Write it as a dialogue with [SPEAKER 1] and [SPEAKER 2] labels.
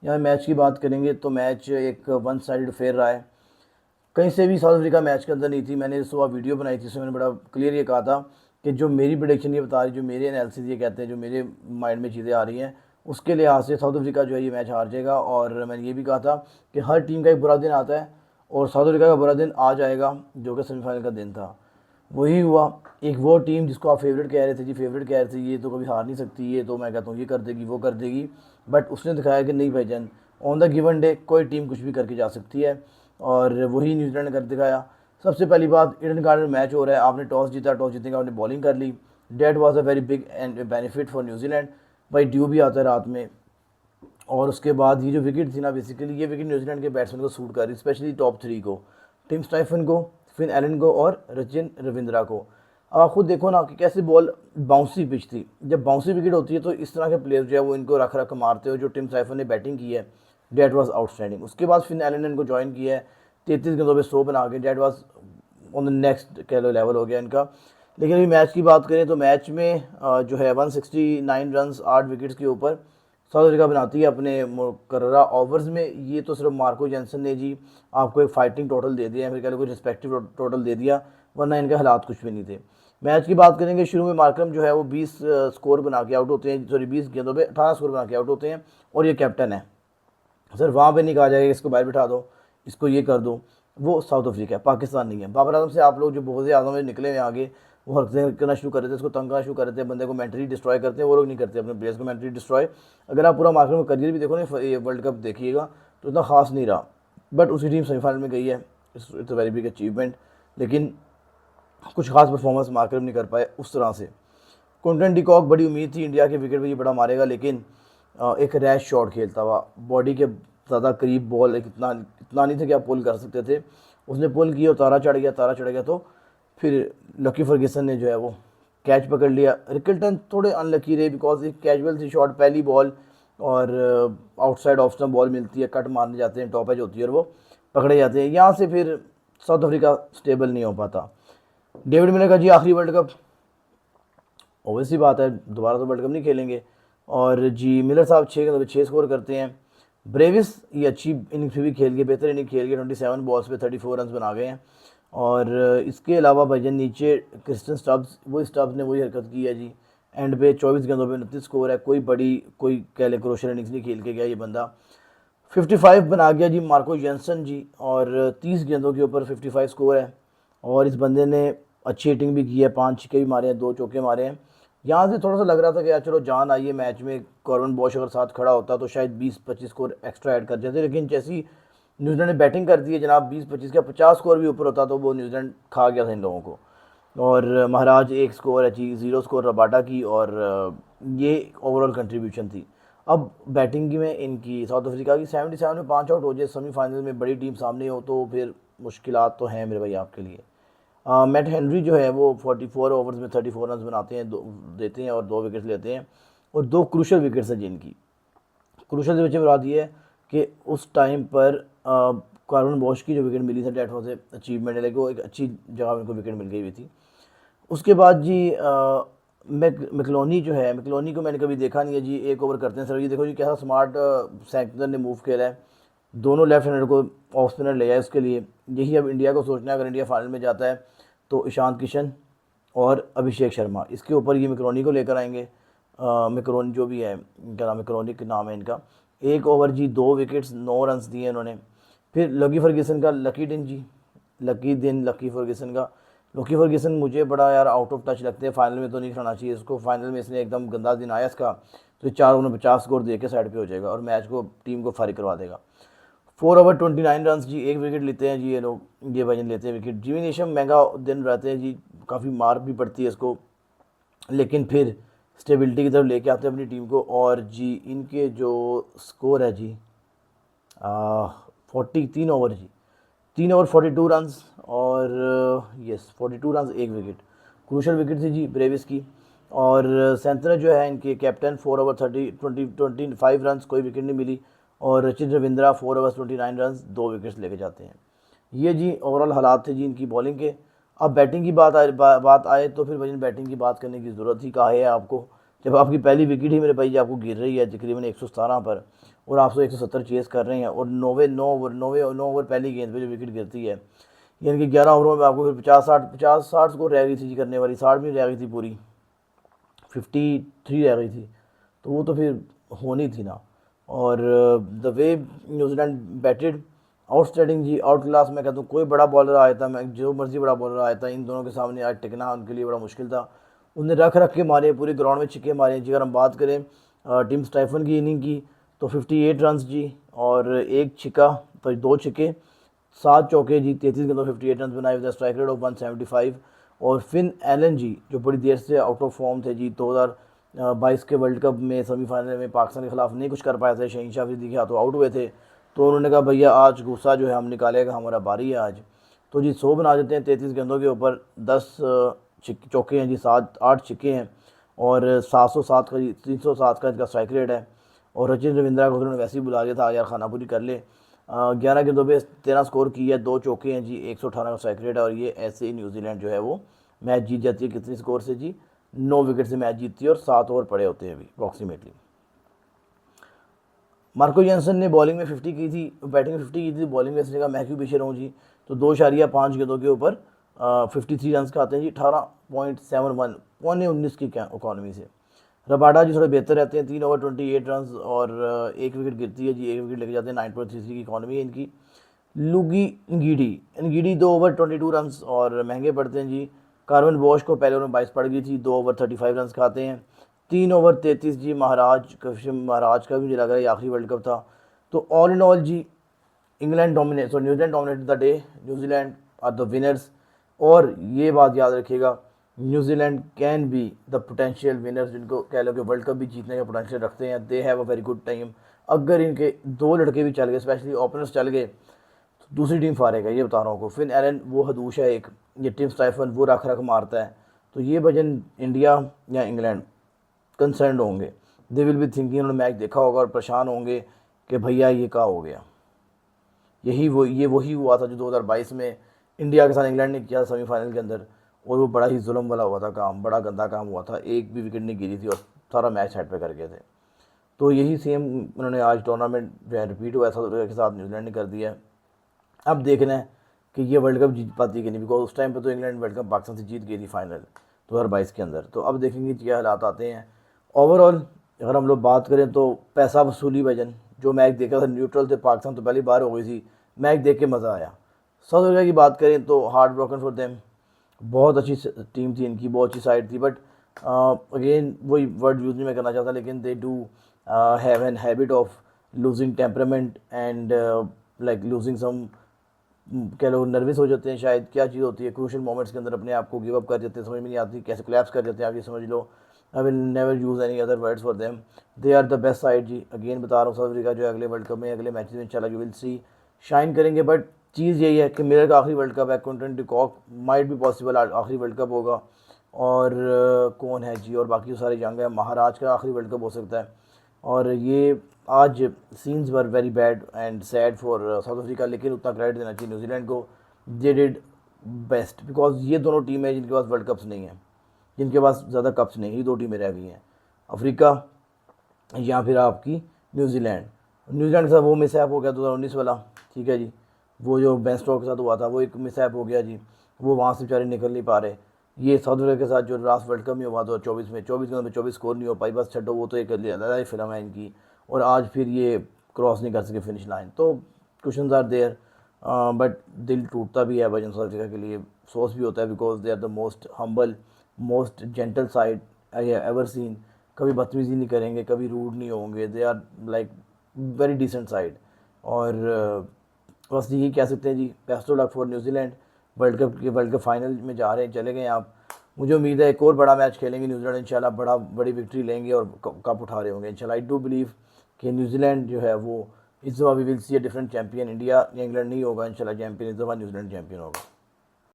[SPEAKER 1] यहाँ मैच की बात करेंगे तो मैच एक वन साइड फेयर रहा है। कहीं से भी साउथ अफ्रीका मैच के अंदर नहीं थी। मैंने सुबह वीडियो बनाई थी, उसमें मैंने बड़ा क्लियर ये कहा था कि जो मेरी प्रेडिक्शन ये बता रही, जो मेरे एनालिसिस ये कहते हैं, जो मेरे माइंड में चीज़ें आ रही हैं, उसके लिहाज से साउथ अफ्रीका जो है ये मैच हार जाएगा। और मैंने ये भी कहा था कि हर टीम का एक बुरा दिन आता है और साउथ अफ्रीका का बुरा दिन आ जाएगा, जो कि सेमीफाइनल का दिन था। वही हुआ। एक वो टीम जिसको आप फेवरेट कह रहे थे जी, फेवरेट कह रहे थे, ये तो कभी हार नहीं सकती, ये तो मैं कहता हूँ ये कर देगी वो कर देगी, बट उसने दिखाया कि नहीं भाईजान, ऑन द गिवन डे कोई टीम कुछ भी करके जा सकती है। और वही न्यूजीलैंड ने कर दिखाया। सबसे पहली बात, ईडन गार्डन में मैच हो रहा है, आपने टॉस जीता, टॉस जीतने के आपने बॉलिंग कर ली। That was a very big and benefit for New Zealand. भाई ड्यू भी आता है रात में। और उसके बाद ये जो विकेट थी ना, बेसिकली ये विकेट न्यूजीलैंड के बैट्समैन को सूट कर रही, स्पेशली टॉप थ्री को, टिम स्टाइफन को, फिन एलन को और रचिन रविंद्रा को। अब आप खुद देखो ना कि कैसे बॉल, बाउंसी पिच थी। जब बाउंसी विकेट होती है तो इस तरह के प्लेयर जो है वो इनको रख रख मारते हो। जो टिम स्टाइफन ने बैटिंग की है, डेट वॉज आउटस्टैंडिंग। उसके बाद फिन एलन ने इनको ज्वाइन किया है, 33 गेंदों पर 100 बना के, that was on the next कह लो लेवल हो गया इनका। लेकिन अभी मैच की बात करें तो मैच में जो है 169 रन 8 विकेट्स के ऊपर साउथ अफ्रीका बनाती है अपने मुकर्ररा ओवर्स में। ये तो सिर्फ मार्को जेंसन ने जी आपको एक फाइटिंग टोटल दे दिया, फिर कह लो कोई रिस्पेक्टिव टोटल दे दिया, वरना इनके हालात कुछ भी नहीं थे। मैच की बात करेंगे, शुरू में मार्करम जो है वो 20 स्कोर बना के आउट होते हैं, सॉरी 20 गेंदों पे 18 स्कोर बना के आउट होते हैं। और ये कैप्टन है सर, वहाँ पे नहीं कहा जाएगा इसको बाहर बिठा दो, इसको ये कर दो। वो साउथ अफ्रीका है, पाकिस्तान नहीं है। बाबर आजम से आप लोग जो बहुत आजम में निकले हुए आगे, वो हरकतें करना शुरू कर देते हैं, उसको तंग करना शुरू कर देते हैं, बंदे को मेंटली डिस्ट्रॉय करते हैं। वो लोग नहीं करते अपने प्लेयर्स को मेंटली डिस्ट्रॉय। अगर आप पूरा मार्केट में करियर भी देखो ना, ये वर्ल्ड कप देखिएगा तो इतना खास नहीं रहा, बट उसकी टीम सेमीफाइनल में गई है, it's a very big achievement. लेकिन कुछ खास परफॉर्मेंस मार्केट नहीं कर पाए उस तरह से। क्विंटन डिकॉक, बड़ी उम्मीद थी इंडिया के विकेट पर ये बड़ा मारेगा, लेकिन एक रैश शॉट खेलता हुआ, बॉडी के ज़्यादा करीब बॉल, एक इतना इतना नहीं था कि आप पुल कर सकते थे। उसने पुल किया और तारा चढ़ गया, तारा चढ़ गया तो फिर लकी फर्गसन ने जो है वो कैच पकड़ लिया। रिकल्टन थोड़े अनलकी रहे, बिकॉज एक कैजुअल सी शॉट, पहली बॉल, और आउटसाइड ऑफ स्टंप बॉल मिलती है, कट मारने जाते हैं, टॉप एज होती है और वो पकड़े जाते हैं। यहाँ से फिर साउथ अफ्रीका स्टेबल नहीं हो पाता। डेविड मिलर का जी आखिरी वर्ल्ड कप, ऑब्वियसली बात है दोबारा तो वर्ल्ड कप नहीं खेलेंगे। और जी मिलर साहब 6 स्कोर करते हैं। ब्रेविस ये अच्छी इनिंग्स भी खेल के, बेहतर इनिंग खेल के 27 बॉल्स पे 34 रन बना गए हैं। और इसके अलावा भाईजान नीचे क्रिस्टन स्टब्स, वही स्टब्स ने वही हरकत की है जी, एंड पे 24 गेंदों पे 29 स्कोर है। कोई बड़ी कोई कह ले क्रोशल इनिंग्स नहीं खेल के गया ये बंदा। 55 बना गया जी मार्को जेंसन जी, और 30 गेंदों के ऊपर 55 स्कोर है। और इस बंदे ने अच्छी हिटिंग भी की है, 5 छक्के भी मारे हैं, 2 चौके मारे हैं। यहाँ से थोड़ा सा लग रहा था कि यार चलो जान आई है मैच में, कॉर्बन बॉश अगर साथ खड़ा होता तो शायद 20-25 स्कोर एक्स्ट्रा ऐड कर जाते। लेकिन जैसी न्यूजीलैंड ने बैटिंग कर दी है जनाब, 20-25 का 50 स्कोर भी ऊपर होता तो वो न्यूजीलैंड खा गया था इन लोगों को। और महाराज 1 स्कोर है जी, 0 स्कोर रबाडा की, और ये ओवरऑल कंट्रीब्यूशन थी। अब बैटिंग की में इनकी साउथ अफ्रीका की 77 में 5 आउट हो जाए सेमीफाइनल में, बड़ी टीम सामने हो तो फिर मुश्किलात तो हैं मेरे भाई आपके लिए। मैट हेनरी जो है वो 44 ओवर्स में 34 रन बनाते हैं, दो देते हैं और 2 विकेट लेते हैं। और 2 क्रूशल विकेट्स हैं जिनकी, क्रूशल से बच्चे बता दिए कि उस टाइम पर कार्बन बॉश की जो विकेट मिली थी, डेट वॉज ए अचीवमेंट है, लेकिन वो एक अच्छी जगह उनको विकेट मिल गई हुई थी। उसके बाद जी मैकलोनी जो है, मैकलोनी को मैंने कभी देखा नहीं है जी, 1 ओवर करते हैं सर। ये देखो जी कैसा स्मार्ट सैंकनर ने मूव खेला है, दोनों लेफ्ट हैंडर को ऑफ स्पिनर ले जाए उसके लिए। यही अब इंडिया को सोचना है, अगर इंडिया फाइनल में जाता है तो ईशांत किशन और अभिषेक शर्मा, इसके ऊपर ये मैकरोनी को लेकर आएंगे। मैकरोनी जो भी है, क्या नाम, मैकरोनी के नाम है इनका। 1 ओवर जी 2 विकेट्स 9 रन दिए इन्होंने। फिर लकी फर्गसन का लकी दिन जी, लकी दिन लकी फर्गसन का। लकी फर्गसन मुझे बड़ा यार आउट ऑफ टच लगते हैं, फाइनल में तो नहीं खिलाना चाहिए इसको। फाइनल में इसने एकदम गंदा दिन आया इसका, तो 4 ओवर में 50 स्कोर दे के साइड पे हो जाएगा और मैच को, टीम को फारिग करवा देगा। 4 ओवर 29 रन जी, 1 विकेट लेते हैं जी ये लोग, ये भाईजन लेते हैं विकेट। जीवी नेशम महंगा दिन रहते हैं जी, काफ़ी मार भी पड़ती है इसको, लेकिन फिर स्टेबिलिटी की तरफ लेके आते हैं अपनी टीम को। और जी इनके जो स्कोर है जी 43 ओवर जी, 3 ओवर 42 रन, और yes 42 run 1 wicket. Crucial wicket थी जी ब्रेविस की। और सेंटर जो है इनके कैप्टन, 4 ओवर 25 रन, कोई विकेट नहीं मिली। और Rachin Ravindra 4 over 29 run, 2 wickets लेके जाते हैं। ये जी ओवरऑल हालात थे जी इनकी बॉलिंग के। अब बैटिंग की बात आए तो फिर वजन बैटिंग की बात करने की ज़रूरत ही कहा है आपको। जब आपकी पहली विकेट ही मेरे भाई आपको गिर रही है तकरीबन 117 पर और आप 170 चेस कर रहे हैं और 9 ओवर पहली गेंद पे जो विकेट गिरती है, यानी कि 11 ओवरों में आपको फिर 50-60 स्कोर रह गई थी जी करने वाली, 60 भी रह गई थी, पूरी 53 रह गई थी, तो वो तो फिर होनी थी ना। और the way New Zealand batted outstanding जी, आउट क्लास। मैं कहता हूँ कोई बड़ा बॉलर आया था, मैं जो मर्जी बड़ा बॉलर आया था, इन दोनों के सामने आज टिकना उनके लिए बड़ा मुश्किल था। उन्हें रख रख के मारे, पूरे ग्राउंड में छिक्के मारे जी। अगर हम बात करें टिम स्टाइफन की इनिंग की तो 58 रन जी और एक छिक्का, तो 2 छिक्के, 7 चौके जी, 33 गेंदों 58 रन बनाए विद स्ट्राइक रेट ऑफ 175। और फिन एलन जी जो बड़ी देर से आउट ऑफ फॉर्म थे जी, 2022 के वर्ल्ड कप में सेमीफाइनल में पाकिस्तान के खिलाफ नहीं कुछ कर पाए थे, शहीन अफरीदी के हाथों आउट हुए थे, तो उन्होंने कहा भैया आज गुस्सा जो है हम निकालेगा, हमारा बारी है आज, तो जी 100 बना देते हैं 33 गेंदों के ऊपर, 10 चौके हैं जी, 7-8 छिक्के हैं और 707 का जी, 307 का इसका स्ट्राइक रेट है। और सचिन रविंद्रा को उन्होंने वैसे ही बुला लिया था यार खानापुरी कर ले। 11 गेंदों पे 13 स्कोर किया, 2 चौके हैं जी, 118 का स्ट्राइक रेट है। और ये ऐसे ही न्यूजीलैंड जो है वो मैच जीत जाती है। कितनी स्कोर से जी? 9 विकेट से मैच जीतती है और 7 ओवर पड़े होते हैं अभी अप्रॉक्सीमेटली। मार्को जेंसन ने बॉलिंग में 50 की थी, बैटिंग में 50 की थी, बॉलिंग में इसने कहा मैं क्यों पीछे रहूँ जी, तो 2.5 गेंदों के ऊपर 53 रन खाते हैं जी, 18.71, पौने 19 की इकॉनमी से। रबाडा जी थोड़े बेहतर रहते हैं, 3 ओवर 28 रन और 1 विकेट गिरती है जी, 1 विकेट लेके जाते हैं, 9.33 की इकॉनमी है इनकी। लुगी इंगीडी 2 ओवर 22 रन और महंगे पड़ते हैं जी। कार्वन बॉश को पहले ओवर में 22 पड़ गई थी, 2 ओवर 35 रन खाते हैं, 3 ओवर 33 जी। महाराज का भी मुझे लग रहा है आखिरी वर्ल्ड कप था। तो ऑल इन ऑल जी England dominate, New Zealand dominated the day, New Zealand are the winners. और ये बात याद रखिएगा, New Zealand can be the potential winners, जिनको कह लो कि वर्ल्ड कप भी जीतने का पोटेंशियल रखते हैं, they have a very good time. अगर इनके 2 लड़के भी चल गए, स्पेशली ओपनर्स चल गए, तो दूसरी टीम फारेगा, ये बता रहा हूँ। फिन एलन वो हदूश है एक, ये टिम स्टाइफन वो रख रख मारता है, तो ये वजन इंडिया या इंग्लैंड कंसर्न होंगे, दे विल बी थिंकिंग, उन्होंने मैच देखा होगा और परेशान होंगे कि भैया ये क्या हो गया। ये वही हुआ था जो 2022 में इंडिया के साथ इंग्लैंड ने किया सेमीफाइनल के अंदर, और वो बड़ा ही जुल्म वाला हुआ था काम, बड़ा गंदा काम हुआ था, एक भी विकेट नहीं गिरी थी और सारा मैच हेड पे कर गए थे। तो यही सेम उन्होंने आज टूर्नामेंट जो है रिपीट हुआ साउथ अफ्रीका के साथ, न्यूजीलैंड ने कर दिया है। अब देखना है कि ये वर्ल्ड कप जीत पाती है कि नहीं, बिकॉज उस टाइम पे तो इंग्लैंड वर्ल्ड कप पाकिस्तान से जीत गई थी फाइनल 2022 के अंदर। तो अब देखेंगे क्या हालात आते हैं। ओवरऑल अगर हम लोग बात करें तो पैसा वसूली वजन, जो मैच देखा था न्यूट्रल थे पाकिस्तान, तो पहली बार हो गई थी, मैच देख के मज़ा आया। साउथ अफ्रीका की बात करें तो हार्ड ब्रोकन फॉर देम, बहुत अच्छी टीम थी इनकी, बहुत अच्छी साइड थी, बट अगेन वही वर्ड यूज़ नहीं मैं करना चाहता, लेकिन they do have an habit of losing temperament and like losing some, क्या लोग नर्वस हो जाते हैं शायद, क्या चीज़ होती है, क्रूशल मोमेंट्स के अंदर अपने आप को गिव अप कर देते हैं, समझ में नहीं आती कैसे कोलैप्स कर देते हैं, आप ये समझ लो। I will never use any other words for them, they are the best side जी। अगेन बता रहा हूँ, साउथ अफ्रीका जो अगले वर्ल्ड कप में, अगले मैचेस में इंशाल्लाह यू विल सी शाइन करेंगे। बट चीज़ यही है कि मेरे का आखिरी वर्ल्ड कप है, क्विंटन डी कॉक माइट भी पॉसिबल आखिरी वर्ल्ड कप होगा। और कौन है जी, और बाकी सारे यंग है, महाराज का आखिरी वर्ल्ड कप हो सकता है। और ये आज scenes were very bad and sad for south Africa, लेकिन उतना क्रेडिट देना चाहिए न्यूजीलैंड को, दे डिड बेस्ट, बिकॉज ये दोनों टीमें जिनके पास वर्ल्ड कप्स नहीं हैं, जिनके पास ज़्यादा कप्स नहीं, ये 2 टीमें रह गई हैं, अफ्रीका या फिर आपकी न्यूजीलैंड। न्यूजीलैंड के साथ वो मिसहैप हो गया 2019 वाला, ठीक है जी, वो जो बेन स्टोक्स के साथ हुआ था वो एक मिसहैप हो गया जी, वो वहाँ से बेचारे निकल नहीं पा रहे। ये साउथ अफ्रीका के साथ जो लास्ट वर्ल्ड कप में हुआ 2024 में, 24 स्कोर नहीं हो पाई, बस छड्डो, वो तो एक अलग फिल्म है इनकी। और आज फिर ये क्रॉस नहीं कर सके फिनिश लाइन, तो क्वेश्चन आर देयर, बट दिल टूटता भी है वजन साउथ अफ्रीका के लिए, अफसोस भी होता है, because they are the most humble, most gentle side I have ever seen. कभी बदतमीज़ी नहीं करेंगे, कभी रूड नहीं होंगे, they are like very decent side. और बस यही कह सकते हैं जी, best of luck for New Zealand, world cup final में जा रहे हैं, चले गए आप। मुझे उम्मीद है एक और बड़ा मैच खेलेंगे न्यूजीलैंड इंशाल्लाह, बड़ी विक्ट्री लेंगे और कप उठा रहे होंगे इंशाल्लाह। आई डू बिलीव कि न्यूजीलैंड जो है वो इस दफ़ा we will see a different champion, India या इंग्लैंड नहीं होगा इंशाल्लाह चैम्पियन, इस दफ़ा न्यूजीलैंड चैम्पियन होगा।